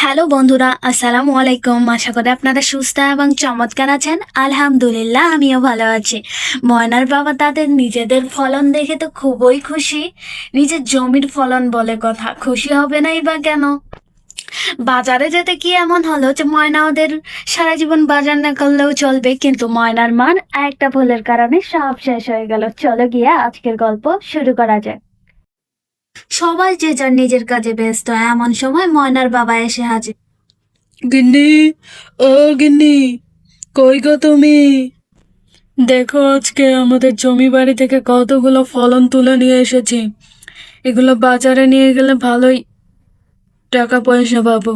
Hello বন্ধুরা, আসসালামু আলাইকুম। আশা করি আপনারা সুস্থ এবং চমৎকার আছেন। আলহামদুলিল্লাহ, আমিও ভালো আছি। ময়নার বাবা তাদের নিজেদের ফলন দেখে তো খুবই খুশি। নিজের জমির ফলন বলে কথা, খুশি হবে নাই বা কেন? বাজারে যেতে কি এমন হলো যে ময়না ওদের সারা জীবন বাজার না করলেও চলবে, কিন্তু ময়নার মার একটা ভুলের কারণে সব শেষ হয়ে গেল। চলো গিয়ে আজকের গল্প শুরু করা যাক। সবাই যে যার নিজের কাজে ব্যস্ত, এমন সময় ময়নার বাবা এসে হাজির। গিন্নি, ও গিন্নি, কই গো তুমি? দেখো, আজকে আমাদের জমি বাড়ি থেকে কতগুলো ফলন তুলে নিয়ে এসেছি। এগুলো বাজারে নিয়ে গেলে ভালোই টাকা পয়সা পাবো।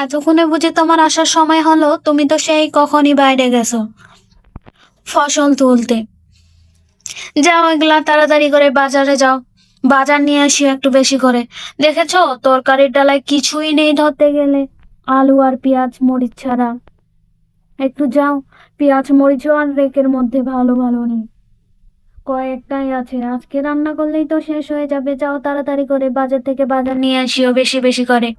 এতক্ষণে বুঝি তোমার আসার সময় হলো? তুমি তো সেই কখনই বাইরে গেছো ফসল তুলতে। যাও, এগুলা তাড়াতাড়ি করে বাজারে যাও, বাজার নিয়ে আসি একটু বেশি করে। দেখেছো তরকারির ডালায় কিছুই নেই ধরতে গেলে, আলু আর পেঁয়াজ মরিচ ছাড়া। একটু যাও, পেঁয়াজ মরিচও আর রেকের মধ্যে ভালো ভালো নেই, কয়েকটাই আছে। আজকে রান্না করলেই তো শেষ হয়ে যাবে। যাও তাড়াতাড়ি করে বাজার থেকে বাজার নিয়ে আসিও বেশি বেশি করে।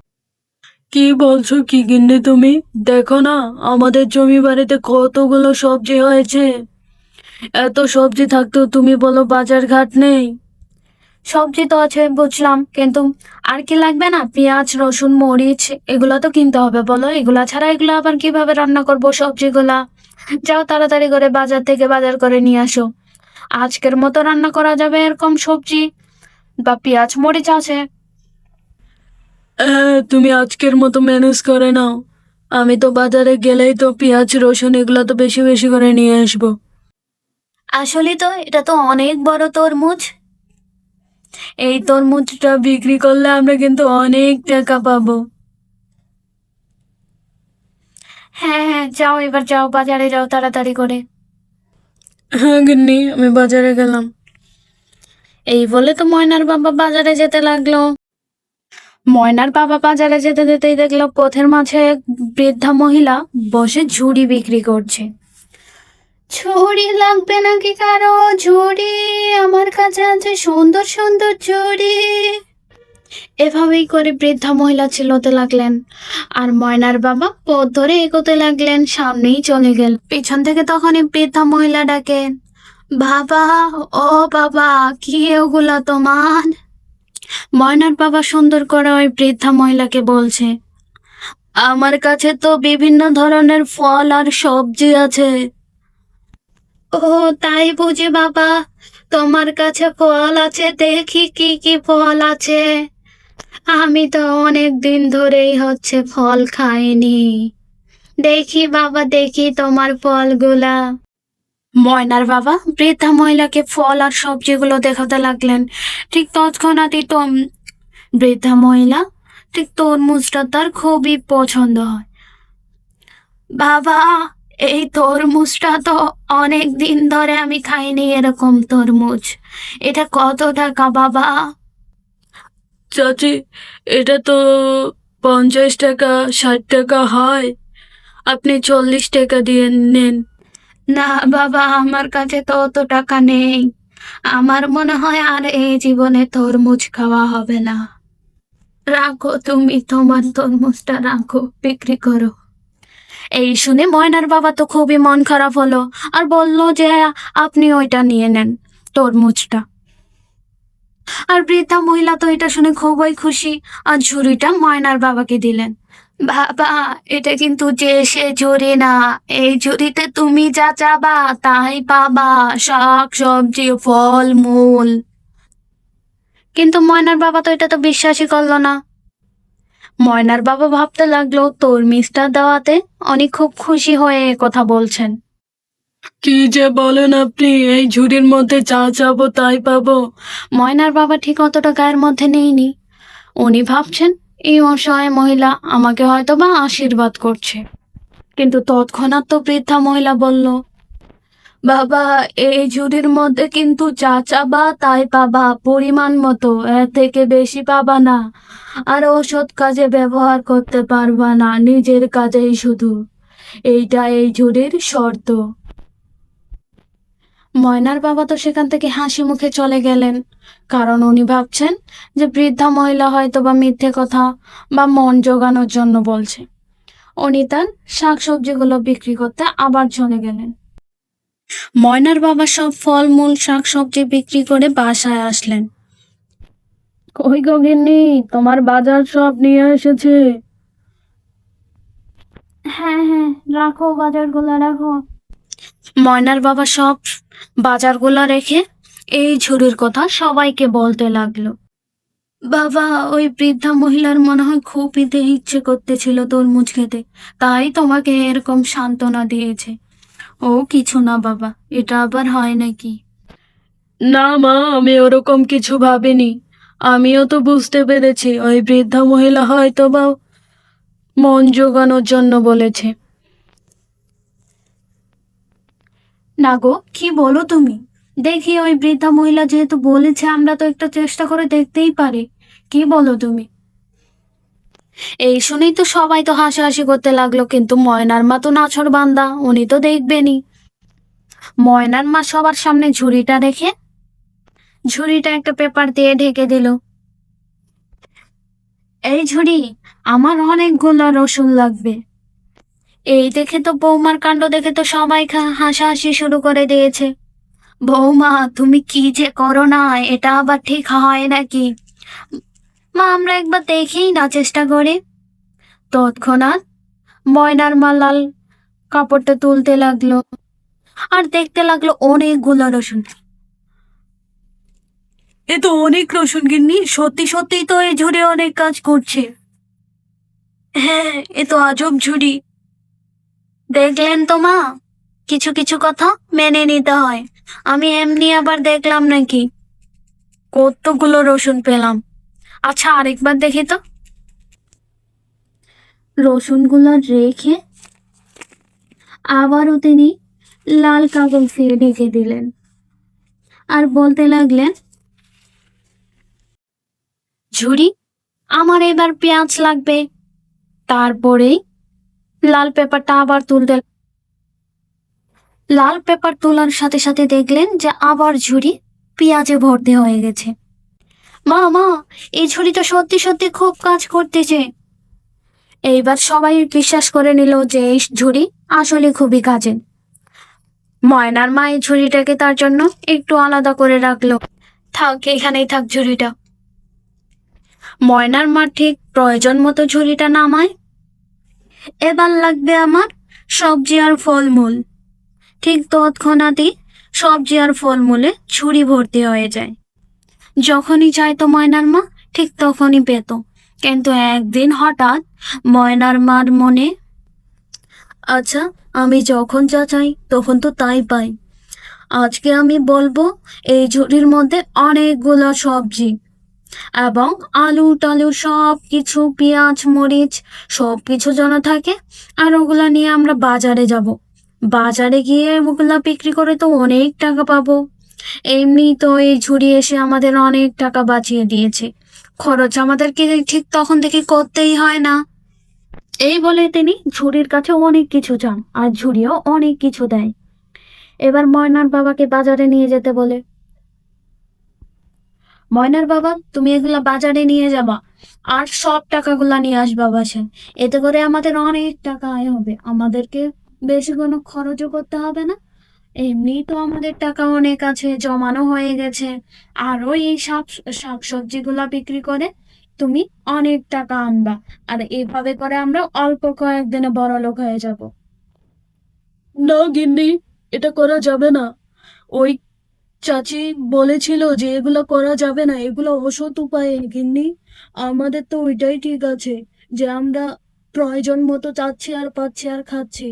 কি বলছো কি গিন্নি তুমি? দেখো না, আমাদের জমি বাড়িতে কতগুলো সবজি হয়েছে। এত সবজি থাকতেও তুমি বলো বাজার ঘাট নেই। সবজি তো আছে বুঝলাম, কিন্তু আর কি লাগবে? না পেঁয়াজ রসুন মরিচ এগুলো তো কিনতে হবে, বলো। এগুলা ছাড়া এগুলো আবার কিভাবে রান্না করবো সবজিগুলা? যাও তাড়াতাড়ি করে বাজার থেকে বাজার করে নিয়ে আসো। আজকের মতো রান্না করা যাবে এরকম সবজি বা পেঁয়াজ মরিচ আছে। হ্যাঁ, তুমি আজকের মতো ম্যানেজ করে নাও। আমি তো বাজারে গেলেই তো পেঁয়াজ রসুন এগুলো তো বেশি বেশি করে নিয়ে আসবো। আসলে তো এটা তো অনেক বড় তরমুজ। এই তরমুজটা বিক্রি করলে আমরা কিন্তু অনেক টাকা পাবো। হ্যাঁ হ্যাঁ, যাও এবার যাও, বাজারে যাও তাড়াতাড়ি করে। হ্যাঁ গিন্নি, আমি বাজারে গেলাম। এই বলে তো ময়নার বাবা বাজারে যেতে লাগলো। ময়নার বাবা বাজারে যেতে যেতেই দেখলো পথের মাঝে এক বৃদ্ধা মহিলা বসে ঝুড়ি বিক্রি করছে। ঝুড়ি লাগবে নাকি কারো? ঝুড়ি আমার কাছে আছে, সুন্দর সুন্দর ঝুড়ি। এভাবেই করে বৃদ্ধা মহিলা চিল্লাতে লাগলেন, আর ময়নার বাবা পথ ধরে এগোতে লাগলেন। সামনেই চলে গেল, পিছন থেকে তখনই বৃদ্ধা মহিলা ডাকেন, বাবা, ও বাবা, কি ওগুলা তোমার? ময়নার বাবা সুন্দর করে ওই বৃদ্ধা মহিলাকে বলছে, আমার কাছে তো বিভিন্ন ধরনের ফল আর সবজি আছে। ও, তাই বুঝি বাবা, তোমার কাছে ফল আছে? দেখি কি কি ফল আছে। আমি তো অনেক দিন ধরেই হচ্ছে ফল খাইনি। দেখি বাবা, দেখি তোমার ফলগুলা। ময়নার বাবা বৃদ্ধা মহিলাকে ফল আর সবজিগুলো দেখাতে লাগলেন। ঠিক তৎক্ষণাৎই তো বৃদ্ধা মহিলা ঠিক তরমুজটা তার খুবই পছন্দ হয়। বাবা, এই তরমুজটা তো অনেক দিন ধরে আমি খাইনি এরকম তরমুজ। এটা কত টাকা বাবা? চাচি, এটা তো 50 টাকা 60 টাকা হয়। আপনি 40 টাকা দিয়ে নেন। না বাবা, আমার কাছে তো অত টাকা নেই। আমার মনে হয় আর এই জীবনে তরমুজ খাওয়া হবে না। রাখো, তুমি তোমার তরমুজটা রাখো, বিক্রি করো। এই শুনে ময়নার বাবা তো খুবই মন খারাপ হলো, আর বলল যে আপনি ওইটা নিয়ে নেন, তরমুজটা। আর বৃদ্ধা মহিলা তো এটা শুনে খুবই খুশি, আর ঝুড়িটা ময়নার বাবাকে দিলেন। বাবা, এটা কিন্তু যে সে ঝুড়ি না। এই ঝুড়িতে তুমি যা চাবা তাই পাবা, শাক সবজি ফল মূল। কিন্তু ময়নার বাবা তো এটা তো বিশ্বাসই করলো না। ময়নার বাবা ভাবতে লাগলো তরমুজটা দেওয়াতে উনি খুব খুশি হয়ে এ কথা বলছেন। কি যে বলেন আপনি! এই ঝুড়ির মধ্যে যা চাবো তাই পাবো। ময়নার বাবা ঠিক অতটা গায়ের মধ্যে নেইনি। উনি ভাবছেন এই অসহায় মহিলা আমাকে হয়তো বা আশীর্বাদ করছে। কিন্তু তৎক্ষণাৎ তো বৃদ্ধা মহিলা বলল, বাবা, এই ঝুড়ির মধ্যে কিন্তু যা চাবা তাই পাবা, পরিমাণ মতো, এর থেকে বেশি পাবা না। আর ওষুধ কাজে ব্যবহার করতে পারবা না, নিজের কাজেই শুধু। এইটা এই ঝুড়ির শর্ত। ময়নার বাবা তো সেখান থেকে হাসি মুখে চলে গেলেন, কারণ উনি ভাবছেন যে বৃদ্ধা মহিলা হয়তো বা মিথ্যে কথা বা মন জোগানোর জন্য বলছে। উনি তার শাকসবজিগুলো বিক্রি করতে আবার চলে গেলেন। ময়নার বাবা সব ফলমূল শাকসবজি বিক্রি করে বাসায় আসলেন। কই গো গিন্নি, তোমার বাজার সব নিয়ে এসেছে। হ্যাঁ হ্যাঁ, রাখো বাজারগুলো রাখো। ময়নার বাবা সব বাজারগুলো রেখে এই ঝুড়ির কথা সবাইকে বলতে লাগলো। বাবা, ওই বৃদ্ধা মহিলার মনে হয় খুব ইচ্ছে করতেছিল তরমুজ খেতে, তাই তোমাকে এরকম সান্ত্বনা দিয়েছে। ও কিছু না বাবা, এটা আবার হয় নাকি? না মা, আমি ওরকম কিছু ভাবিনি। আমিও তো বুঝতে পেরেছি ওই বৃদ্ধা মহিলা হয়তো বা মন জোগানোর জন্য বলেছে। না গো, কি বলো তুমি? দেখি, ওই বৃদ্ধা মহিলা যেহেতু বলেছে, আমরা তো একটু চেষ্টা করে দেখতেই পারি। কি বলো তুমি? এই শুনেই তো সবাই তো হাসাহাসি করতে লাগলো, কিন্তু ময়নার মা তো নাছোড়বান্দা, উনি তো দেখবেনই। ময়নার মা সবার সামনে ঝুড়িটা রেখে ঝুড়িটা একটা পেপার দিয়ে ঢেকে দিল। এই ঝুড়ি, আমার অনেকগুলো রসুন লাগবে। এই দেখে তো বৌমার কাণ্ড দেখে তো সবাই হাসাহাসি শুরু করে দিয়েছে। বৌমা, তুমি কি যে করো না, এটা আবার ঠিক হয় নাকি? মা, আমরা একবার দেখেই না, চেষ্টা করে। তৎক্ষণাৎ ময়নার মা লাল কাপড়টা তুলতে লাগলো আর দেখতে লাগলো অনেকগুলো রসুন। এ তো অনেক রসুন গিন্নি, সত্যি সত্যিই তো এই ঝুড়ি অনেক কাজ করছে। হ্যাঁ, এ তো আজব ঝুড়ি। দেখলেন তো মা, কিছু কিছু কথা মেনে নিতে হয়। আমি এমনি আবার দেখলাম নাকি, কতগুলো রসুন পেলাম। আচ্ছা, আরেকবার দেখি তো। রসুনগুলো রেখে আবারও তিনি লাল কাগজ দিয়ে ঢেকে দিলেন আর বলতে লাগলেন, ঝুড়ি, আমার এবার পেঁয়াজ লাগবে। তারপরেই লাল পেপারটা আবার লাল পেপার তোলার সাথে সাথে দেখলেন যে আবার ঝুড়ি পেঁয়াজে ভর্তি হয়ে গেছে। মা মা, এই ঝুড়ি তো সত্যি সত্যি খুব কাজ করতেছে। এইবার সবাই বিশ্বাস করে নিল যে এই ঝুড়ি আসলে খুবই কাজের। ময়নার মা এই ঝুড়িটাকে তার জন্য একটু আলাদা করে রাখলো। থাক, এখানেই থাক ঝুড়িটা। ময়নার মা ঠিক প্রয়োজন মতো ঝুড়িটা নামায়। এবার লাগবে আমার সবজি আর ফলমূল। ঠিক তৎক্ষণাৎই সবজি আর ফলমূলে ঝুড়ি ভর্তি হয়ে যায়। যখনই চাইতো ময়নার মা, ঠিক তখনই পেত। কিন্তু একদিন হঠাৎ ময়নার মার মনে, আচ্ছা, আমি যখন যা চাই তখন তো তাই পাই। আজকে আমি বলবো এই ঝুড়ির মধ্যে অনেকগুলো সবজি এবং আলু টালু সব কিছু, পেঁয়াজ মরিচ সব কিছু যেন থাকে। আর ওগুলা নিয়ে আমরা বাজারে যাব। বাজারে গিয়ে ওগুলা বিক্রি করে তো অনেক টাকা পাবো। এমনি তো এই ঝুড়ি এসে আমাদের অনেক টাকা বাঁচিয়ে দিয়েছে। খরচ আমাদেরকে ঠিক তখন থেকে করতেই হয় না। এই বলে তিনি ঝুড়ির কাছে অনেক কিছু চান, আর ঝুড়িও অনেক কিছু দেয়। এবার ময়নার বাবাকে বাজারে নিয়ে যেতে বলে। ময়নার বাবা, তুমি এগুলা বাজারে নিয়ে যাবা আর সব টাকাগুলা নিয়ে আসবা বাসায়। এতে করে আমাদের অনেক টাকা আয় হবে, আমাদেরকে বেশি কোনো খরচও করতে হবে না। এমনিই তো আমাদের টাকা অনেক আছে, জমানো হয়ে গেছে। আরো এই শাকসবজিগুলা বিক্রি করে তুমি অনেক টাকা আনবা, আর এভাবে করে আমরা অল্প কয়েকদিনে বড় লোক হয়ে যাব। না গিন্নি, এটা করা যাবে না। ওই চাচি বলেছিল যে এগুলো করা যাবে না, এগুলো অসৎ উপায়ে গিন্নি। আমাদের তো ওইটাই ঠিক আছে যে আমরা প্রয়োজন মতো চাচ্ছি আর পাচ্ছি আর খাচ্ছি।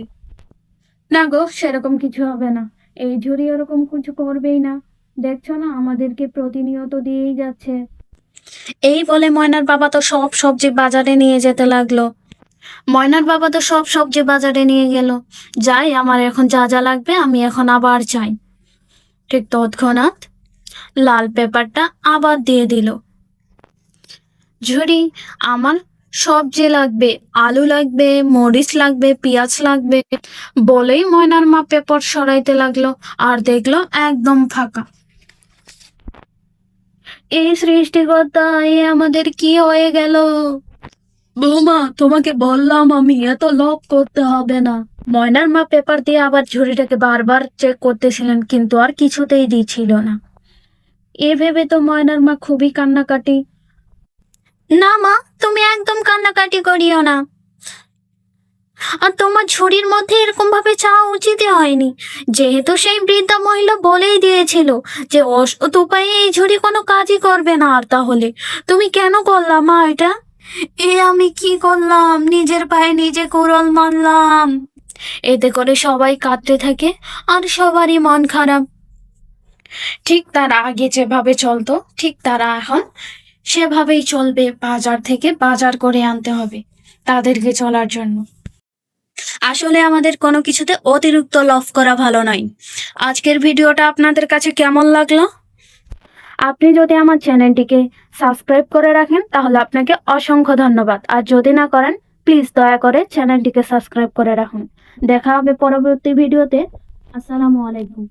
না গো, সেরকম কিছু হবে না। এই ঝুড়ি ওরকম কিছু করবেই না। দেখছো না, আমাদেরকে প্রতিনিয়ত দিয়েই যাচ্ছে। এই বলে ময়নার বাবা তো সব সবজি বাজারে নিয়ে যেতে লাগলো। ময়নার বাবা তো সব সবজি বাজারে নিয়ে গেল। যাই, আমার এখন যা যা লাগবে আমি এখন আবার চাই। ঠিক তৎক্ষণাৎ লাল পেপারটা আবার দিয়ে দিল। ঝুড়ি, আমার সবজি লাগবে, আলু লাগবে, মরিচ লাগবে, পেঁয়াজ লাগবে বলেই ময়নার মা পেপার সরাইতে লাগলো আর দেখলো একদম ফাঁকা। এই সৃষ্টিকর্তা, এ আমাদের কি হয়ে গেল? বৌমা, তোমাকে বললাম আমি, এত লোভ করতে হবে না। ময়নার মা পেপার দিয়ে আবার ঝুড়িটাকে বারবার চেক করতেছিলেন, কিন্তু আর কিছুতেই দিচ্ছিল না। এ ভেবে তো ময়নার মা খুবই কান্নাকাটি। না মা, তুমি একদম কান্নাকাটি করিও না। আর তোমার ঝুড়ির মধ্যে এরকম ভাবে চাওয়া উচিতই হয়নি, যেহেতু সেই বৃদ্ধা মহিলা বলেই দিয়েছিল যে অসৎ উপায়ে এই ঝুড়ি কোনো কাজই করবে না। আর তাহলে তুমি কেন করলাম মা এটা? এ আমি কি করলাম? নিজের পায়ে নিজে কুড়াল মারলাম। এতে করে সবাই কাঁদতে থাকে আর সবারই মন খারাপ। ঠিক তারা আগে যেভাবে চলতো, ঠিক তারা এখন সেভাবেই চলবে। বাজার থেকে বাজার করে আনতে হবে তাদেরকে চলার জন্য। আসলে আমাদের কোনো কিছুতে অতিরিক্ত লভ করা ভালো নয়। আজকের ভিডিওটা আপনাদের কাছে কেমন লাগলো? আপনি যদি আমার চ্যানেলটিকে সাবস্ক্রাইব করে রাখেন তাহলে আপনাকে অসংখ্য ধন্যবাদ, আর যদি না করেন প্লিজ দয়া করে চ্যানেলটিকে সাবস্ক্রাইব করে রাখুন। দেখা হবে পরবর্তী ভিডিওতে। আসসালামু আলাইকুম।